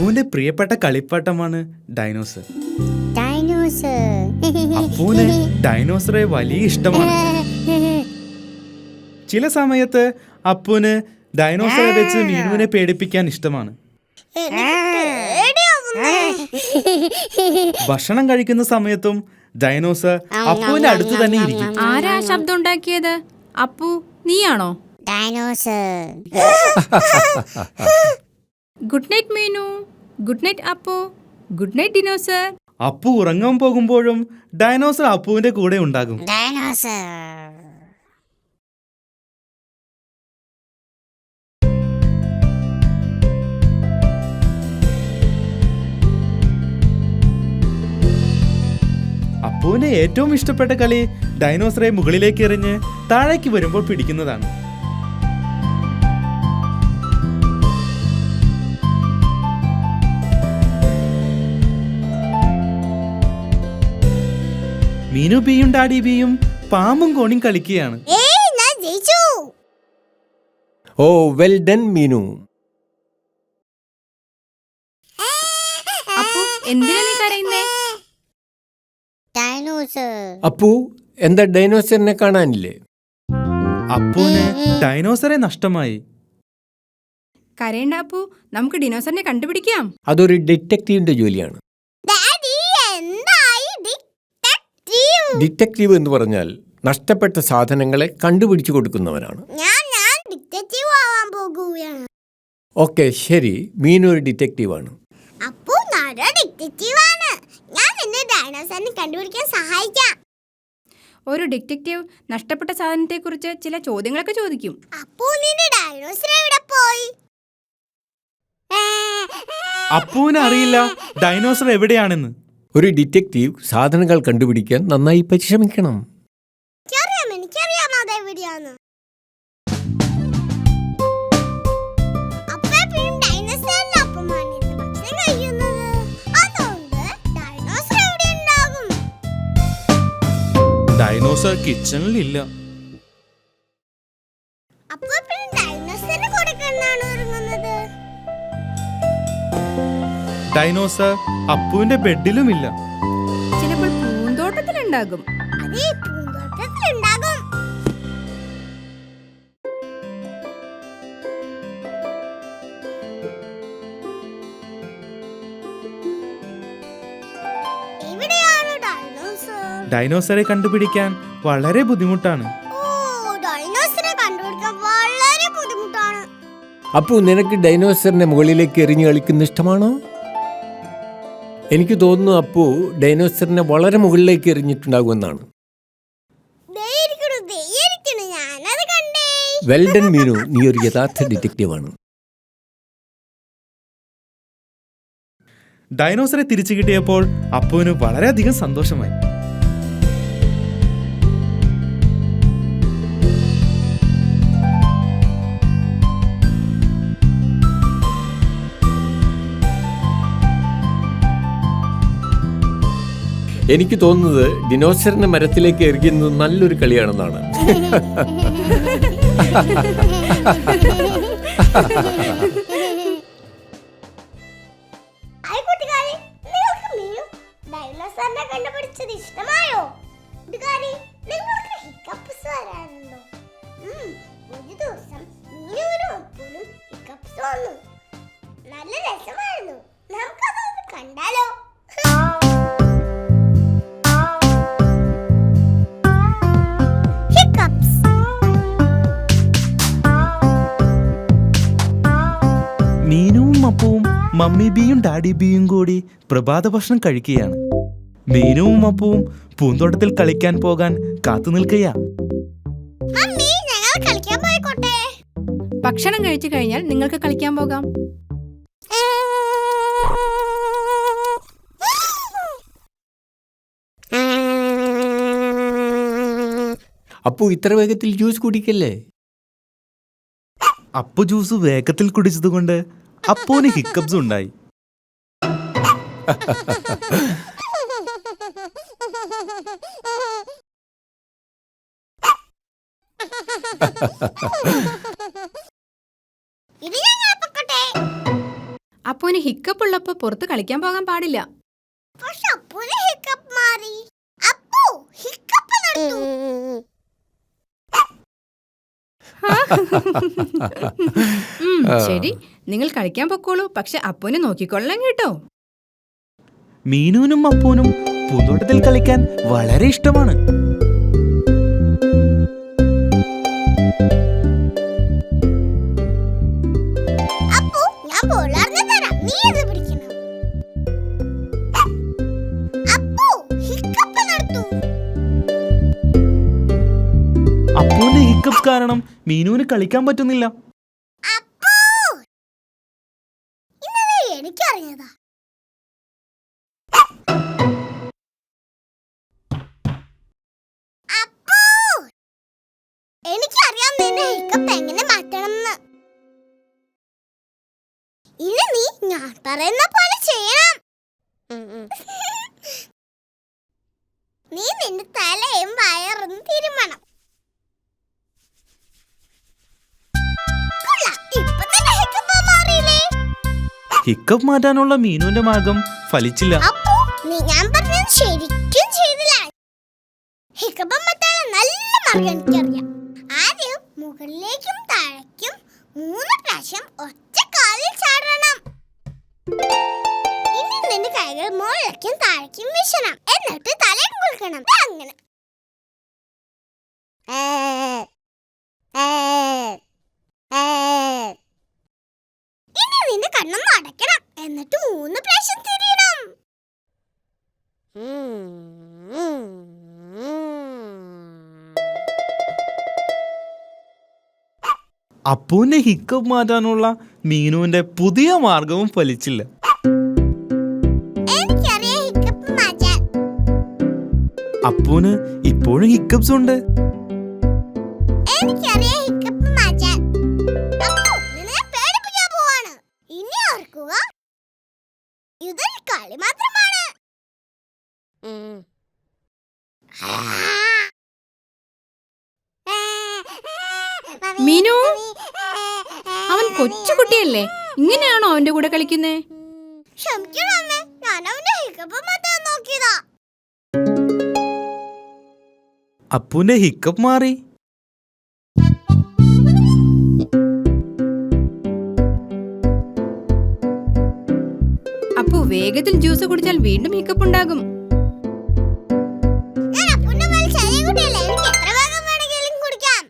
അപ്പുവിന്റെ പ്രിയപ്പെട്ട കളിപ്പാട്ടമാണ് ഡൈനോസർ. അപ്പുവിന് ഡൈനോസറെ വലിയ ഇഷ്ടമാണ്. ചില സമയത്ത് അപ്പുവിന് ഡൈനോസറെ വെച്ച് മീനുവിനെ പേടിപ്പിക്കാൻ ഇഷ്ടമാണ്. ഭക്ഷണം കഴിക്കുന്ന സമയത്തും ഡൈനോസർ അപ്പുവിന്റെ അടുത്ത് തന്നെ ഇരിക്കും. ആരാ ശബ്ദം ഉണ്ടാക്കിയത്? അപ്പു, നീയാണോ? Good night Meenu, good night Appu, good night dinosaur. Appu ഉറങ്ങാൻ പോകുമ്പോഴും ഡൈനോസർ അപ്പുവിന്റെ കൂടെ ഉണ്ടാകും. അപ്പുവിന്റെ ഏറ്റവും ഇഷ്ടപ്പെട്ട കളി ഡൈനോസറെ മുകളിലേക്ക് എറിഞ്ഞ് താഴേക്ക് വരുമ്പോൾ പിടിക്കുന്നതാണ്. മീനു ബിയും ഡാഡി ബിയും പാമ്പും കോണിയും കളിക്കുകയാണ്. ഓ വെൽ ഡൺ മീനു. എന്തിനാ നീ കരയുന്നേ? അപ്പു, എന്താ ഡൈനോസറിനെ കാണാനില്ലേ? അപ്പുവിന് ഡൈനോസറെ നഷ്ടമായി. കരയണ്ട അപ്പു, നമുക്ക് ഡിനോസറിനെ കണ്ടുപിടിക്കാം. അതൊരു ഡിറ്റക്റ്റീവിന്റെ ജോലിയാണ്. ഡിറ്റക്റ്റീവ് എന്ന് പറഞ്ഞാൽ നഷ്ടപ്പെട്ട സാധനങ്ങളെ കണ്ടുപിടിച്ചു കൊടുക്കുന്നവനാണ്. ഓക്കെ, ശരി, മീനു ഒരു ഡിറ്റക്റ്റീവാണ്. ഒരു ഡിറ്റക്റ്റീവ് നഷ്ടപ്പെട്ട സാധനത്തെ കുറിച്ച് ചില ചോദ്യങ്ങളൊക്കെ ചോദിക്കും. അപ്പുവിന് അറിയില്ല ഡൈനോസർ എവിടെയാണെന്ന്. ഒരു ഡിറ്റക്റ്റീവ് സാധനങ്ങൾ കണ്ടുപിടിക്കാൻ നന്നായി പരിശ്രമിക്കണം. ഡൈനോസർ കിച്ചണിലില്ല. ഡൈനോസർ അപ്പുവിന്റെ ബെഡിലുമില്ല. ചിലപ്പോൾ പൂന്തോട്ടത്തിലുണ്ടാകും. ഡൈനോസറെ കണ്ടുപിടിക്കാൻ വളരെ ബുദ്ധിമുട്ടാണ്. അപ്പു, നിനക്ക് ഡൈനോസറിനെ മുകളിലേക്ക് എറിഞ്ഞു കളിക്കുന്ന ഇഷ്ടമാണോ? എനിക്ക് തോന്നുന്നു അപ്പു ഡൈനോസറിനെ വളരെ മുകളിലേക്ക് എറിഞ്ഞിട്ടുണ്ടാകുമെന്നാണ്. വെൽ ഡൺ മീനു, നീ ഒരു യഥാർത്ഥ ഡിറ്റക്റ്റീവാണ്. ഡൈനോസറെ തിരിച്ചു കിട്ടിയപ്പോൾ അപ്പുവിന് വളരെയധികം സന്തോഷമായി. എനിക്ക് തോന്നുന്നത് ഡിനോസറിനെ മരത്തിലേക്ക് എറിയുന്നത് നല്ലൊരു കളിയാണെന്നാണ്. നല്ല രസമായിരുന്നു. നമുക്കതൊന്ന് കണ്ടാലോ? മീനുവും അപ്പുവും മമ്മി ബിയും ഡാഡി ബിയും കൂടി പ്രഭാത ഭക്ഷണം കഴിക്കുകയാണ്. മീനുവും അപ്പുവും പൂന്തോട്ടത്തിൽ കളിക്കാൻ പോകാൻ കാത്തു നിൽക്കുകയാ. ഭക്ഷണം കഴിച്ചു കഴിഞ്ഞാൽ നിങ്ങൾക്ക് കളിക്കാൻ പോകാം. അപ്പു, ഇത്ര വേഗത്തിൽ ജ്യൂസ് കുടിക്കല്ലേ? അപ്പു ജ്യൂസ് വേഗത്തിൽ കുടിച്ചതുകൊണ്ട് അപ്പുവിന് ഹിക്കപ്സ് ഉണ്ടായി. അപ്പൂന് ഹിക്കപ്പ് ഉള്ളപ്പോ പുറത്ത് കളിക്കാൻ പോകാൻ പാടില്ല. പക്ഷെ അപ്പൂന് ഹിക്കപ്പ് മാറി. അപ്പു ഹിക്കപ്പ് നടത്തു. ശരി, നിങ്ങൾ കളിക്കാൻ പൊക്കോളൂ. പക്ഷെ അപ്പൂനെ നോക്കിക്കൊള്ളാം കേട്ടോ. മീനുവിനും അപ്പൂനും പൂന്തോട്ടത്തിൽ കളിക്കാൻ വളരെ ഇഷ്ടമാണ്. അപ്പു, ഞാൻ ബോളറിഞ്ഞു തരാം, നീ ഇത് പിടിക്കണം. അപ്പു ഹിക്കപ്പ് നടത്തു. അപ്പൂന്റെ ഹിക്കപ്പ് കാരണം മീനുവിന് കളിക്കാൻ പറ്റുന്നില്ല. അപ്പു, ഇന്നത് എനിക്കറിഞ്ഞതാ. അപ്പു, എനിക്കറിയാം നിന്റെ ഹിക്കപ്പ് എങ്ങനെ മാറ്റണമെന്ന്. ഇനി നീ ഞാൻ പറയുന്ന പോലെ ചെയ്യണം. നീ നിന്റെ തലയും വയറും തിരുമണം. ഇപ്പൊ തന്നെ ഹിക്കപ്പ് മാറിയില്ലേ? ഹിക്കപ്പ് മാറ്റാനുള്ള മീനുവിന്റെ മാർഗം ഫലിച്ചില്ല. അപ്പോ നീ ഞാൻ പറഞ്ഞത് ശരിക്കും ചെയ്തില്ല. ഹിക്കപ്പ് മാറ്റാനുള്ള നല്ല മാർഗം എനിക്കറിയാം. ആദ്യം മുകളിലേക്കും താഴേക്കും 3 പ്രാവശ്യം ഒറ്റ കാലിൽ ചാടണം. ഇനി നിന്റെ കൈകൾ മുകളിലേക്കും താഴേക്കും വീശണം. എന്നിട്ട് തലയും കുലുക്കണം. അങ്ങനെ ഇനി നിന്റെ കണ്ണൊന്ന് അടയ്ക്കണം. എന്നിട്ട് 3 പ്രാവശ്യം തിരിയണം. അപ്പൂന്റെ ഹിക്കപ്പ് മാറ്റാനുള്ള മീനുവിന്റെ പുതിയ മാർഗവും ഫലിച്ചില്ല. എനിക്കറിയാം ഹിക്കപ്പ് മാറ്റാൻ. അപ്പൂന് ഇപ്പോഴും ഹിക്കപ്സ് ഉണ്ട്. എനിക്കറിയാം ഹിക്കപ്പ് മാറ്റാൻ. അപ്പോ നിന്നെ പേടിപ്പിക്കാൻ പോവാണ്. ഇനി ഓർക്കുക, ഇതൊരു കളി മാത്രമാണ്. മീനു, അവൻ കൊച്ചുകുട്ടിയല്ലേ, ഇങ്ങനെയാണോ അവന്റെ കൂടെ കളിക്കുന്നേ? ക്ഷമിക്കണം അമ്മേ, ഞാൻ അവന്റെ ഹിക്കപ്പ് മാറ്റാൻ നോക്കിയതാ. അപ്പൂന്റെ ഹിക്കപ്പ് മാറി. അപ്പു വേഗത്തിൽ ജ്യൂസ് കുടിച്ചാൽ വീണ്ടും ഹിക്കപ്പ് ഉണ്ടാകും. ഞാൻ അപ്പുന്റെ പോലെ ചെറിയ കുട്ടിയല്ലേ, എനിക്ക് എത്ര വേഗം വേണമെങ്കിലും കുടിക്കാം.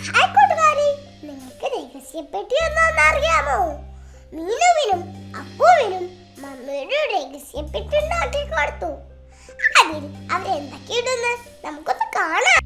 ഹായ് കൂട്ടുകാരി, നിങ്ങൾക്ക് രഹസ്യപ്പെട്ടി ഒന്നറിയാമോ? മീനുവിനും അപ്പുവിനും മമ്മിയുടെ രഹസ്യപ്പെട്ടി ഉണ്ടാക്കി കൊടുത്തു. അതിൽ അവരെന്തൊക്കെ ഇടുന്നു നമുക്കൊന്ന് കാണാം.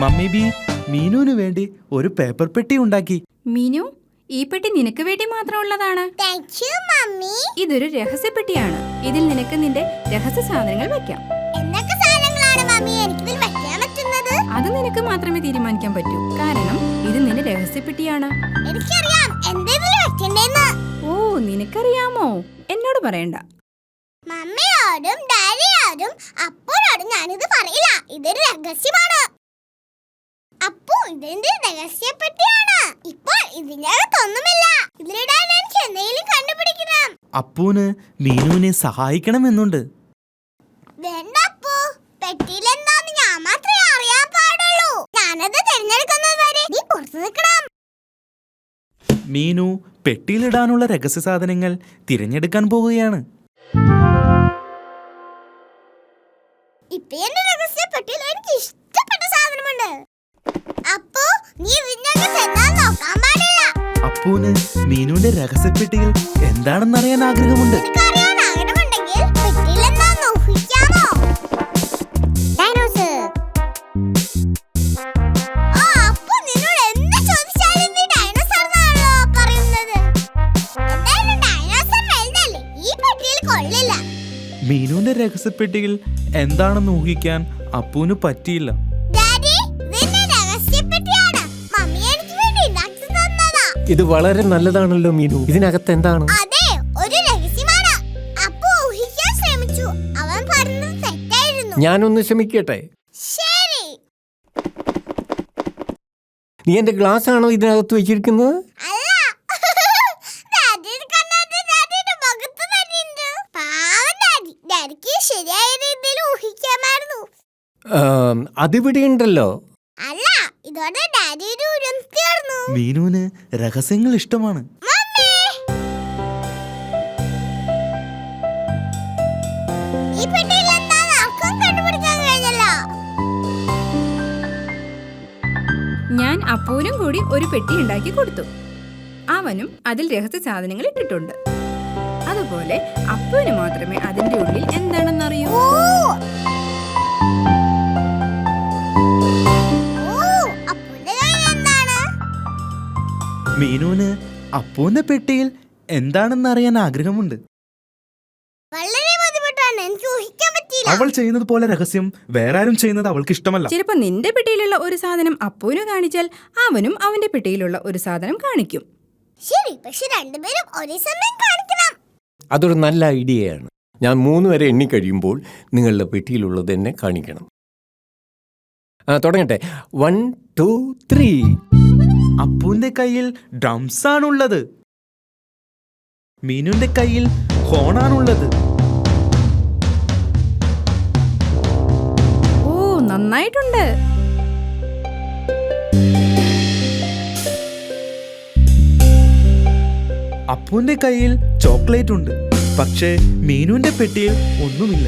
മമ്മി ബി മീനുവിന് വേണ്ടി ഒരു പേപ്പർ പെട്ടി ഉണ്ടാക്കി. മീനു, ഈ പെട്ടി നിനക്ക് വേണ്ടി മാത്രമുള്ളതാണ്. Thank you mummy. ഇതൊരു രഹസ്യപ്പെട്ടിയാണ്. ഇതിൽ നിനക്ക് നിന്റെ രഹസ്യ സാധനങ്ങൾ വെക്കാം. എന്തൊക്കെ സാധനങ്ങളാണ് മമ്മി എനിക്കിതിൽ വെക്കാൻ പറ്റുന്നത്? അത് നിനക്ക് മാത്രമേ തീരുമാനിക്കാൻ പറ്റൂ. കാരണം ഇത് നിന്റെ രഹസ്യപ്പെട്ടിയാണ്. എനിക്കറിയാം എന്തെങ്കിലും വെക്കണ്ടേന്ന്. ഓ, നിനക്കറിയാമോ? എന്നോട് പറയണ്ട. മമ്മിയോടും ഡാഡിയോടും അപ്പോഴോടും ഞാനിത് പറയില്ല. ഇതൊരു രഹസ്യമാണ്. അപ്പോ ഇതിന്റെ രഹസ്യപ്പെട്ടിയാണ്. ഇപ്പോൾ ഇതിനകത്തൊന്നുമില്ല. ഇതിലിടാൻ എനിക്ക് എന്തെങ്കിലും കണ്ടുപിടിക്കണം. അപ്പൂന് മീനുവിനെ സഹായിക്കണമെന്നുണ്ട്. വേണ്ട അപ്പു, പെട്ടിയിൽ എന്താന്ന് ഞാൻ മാത്രമേ അറിയാൻ പാടുള്ളൂ. ഞാനത് തിരഞ്ഞെടുക്കുന്നത് വരെ നീ പുറത്തു നിൽക്കണം. മീനു പെട്ടിയിലിടാനുള്ള രഹസ്യ സാധനങ്ങൾ തിരഞ്ഞെടുക്കാൻ പോവുകയാണ്. ഇപ്പൊ എന്റെ രഹസ്യപ്പെട്ടിയിൽ എനിക്ക് ഇഷ്ടപ്പെട്ട സാധനമുണ്ട്. അപ്പോ നീ ഇതിനകത്ത് എന്താന്ന് നോക്കാൻ പാടില്ല. അപ്പൂന് മീനുവിന്റെ രഹസ്യപ്പെട്ടിയിൽ എന്താണെന്നറിയാൻ ആഗ്രഹമുണ്ട്. നിനക്കറിയാൻ ആഗ്രഹമുണ്ടെങ്കിൽ പെട്ടിയിൽ എന്താന്ന് ഊഹിക്കാമോ? ഡൈനോസർ. ആ, അപ്പോ നിന്നോട് മീനുവിന്റെ രഹസ്യപ്പെട്ടിയിൽ എന്താണെന്ന് ഊഹിക്കാൻ അപ്പുവിന് പറ്റിയില്ല. ഡാഡി, ഇതെന്റെ രഹസ്യപ്പെട്ടിയാണ്. മമ്മി എനിക്ക് വേണ്ടി ഉണ്ടാക്കി തന്നതാ. ഇത് വളരെ നല്ലതാണല്ലോ മീനു. ഇതിനകത്ത് എന്താണ്? അതെ, ഒരു രഹസ്യമാണ്. അപ്പു ഊഹിക്കാൻ ശ്രമിച്ചു. അവൻ പറഞ്ഞത് തെറ്റായിരുന്നു. ഞാനൊന്ന് ശ്രമിക്കട്ടെ. ശരി. നീ എന്റെ ഗ്ലാസ് ആണോ ഇതിനകത്ത് വെച്ചിരിക്കുന്നത്? അല്ല. ഡാഡിയുടെ കണ്ണാടി ഡാഡിയുടെ മുഖത്ത് തന്നെയുണ്ട്. പാവം ഡാഡി. ഡാഡിക്ക് ശരിയായ രീതിയിൽ ഊഹിക്കാമായിരുന്നു. അതിവിടെ ഉണ്ടല്ലോ. അല്ല, ഇതോടെ ഡാഡിയുടെ ഉരം തീർന്നു. മീനുവിന് രഹസ്യങ്ങൾ ഇഷ്ടമാണ്. മമ്മി, ഈ പെട്ടിയിൽ എന്താണെന്ന് ആർക്കും കണ്ടുപിടിക്കാൻ കഴിഞ്ഞല്ലോ. ഞാൻ അപ്പൂനും കൂടി ഒരു പെട്ടി ഉണ്ടാക്കി കൊടുത്തു. അവനും അതിൽ രഹസ്യ സാധനങ്ങൾ ഇട്ടിട്ടുണ്ട്. അതുപോലെ അപ്പുവിന് മാത്രമേ അതിന്റെ ഉള്ളിൽ എന്താണെന്ന് അറിയൂ. ഓ, അപ്പുവിന്റെ കയ്യിൽ എന്താണ്? മീനുവിന് അപ്പുവിന്റെ പെട്ടിയിൽ എന്താണെന്ന് അറിയാൻ ആഗ്രഹമുണ്ട്. വളരെ ബുദ്ധിമുട്ടാണ്, എനിക്ക് ഊഹിക്കാൻ പറ്റിയില്ല. അവൾ ചെയ്യുന്നത് പോലെ രഹസ്യം വേറെ ആരും ചെയ്യുന്നത് അവൾക്ക് ഇഷ്ടമല്ല. ചിലപ്പോ നിന്റെ പെട്ടിയിലുള്ള ഒരു സാധനം അപ്പുവിന് കാണിച്ചാൽ അവനും അവന്റെ പെട്ടിയിലുള്ള ഒരു സാധനം കാണിക്കും. ശരി, പക്ഷെ രണ്ടുപേരും ഒരേ സമയം കാണിക്കണം. അതൊരു നല്ല ഐഡിയയാണ്. ഞാൻ 3 വരെ എണ്ണി കഴിയുമ്പോൾ നിങ്ങളുടെ പെട്ടിയിലുള്ളത് എന്നെ കാണിക്കണം. തുടങ്ങട്ടെ. 1 2 3. അപ്പുവിന്റെ കയ്യിൽ ഡ്രംസ് ആണുള്ളത്. മീനുവിന്റെ കയ്യിൽ ഹോണാണുള്ളത്. ഓ, നന്നായിട്ടുണ്ട്. അപ്പുവിന്റെ കയ്യിൽ ചോക്ലേറ്റ് ഉണ്ട്. പക്ഷേ മീനുവിന്റെ പെട്ടിയിൽ ഒന്നുമില്ല.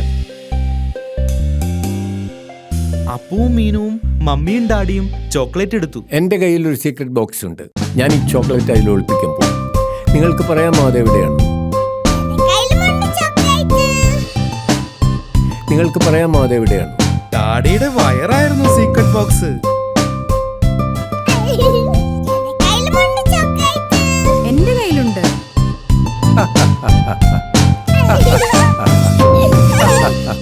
അപ്പുവും മീനുവും മമ്മിയും ഡാഡിയും ചോക്ലേറ്റ് എടുത്തു. എൻ്റെ കയ്യിൽ ഒരു സീക്രട്ട് ബോക്സ് ഉണ്ട്. ഞാൻ ഈ ചോക്ലേറ്റ് അതിൽ ഒളിപ്പിക്കാൻ പോകും. നിങ്ങൾക്ക് പറയാമോ അതെവിടെയാണ്? കയ്യിലുമുണ്ട് ചോക്ലേറ്റ്. നിങ്ങൾക്ക് പറയാമോ അതെവിടെയാണ്? ഡാഡിയുടെ വയറായിരുന്നു സീക്രട്ട് ബോക്സ്.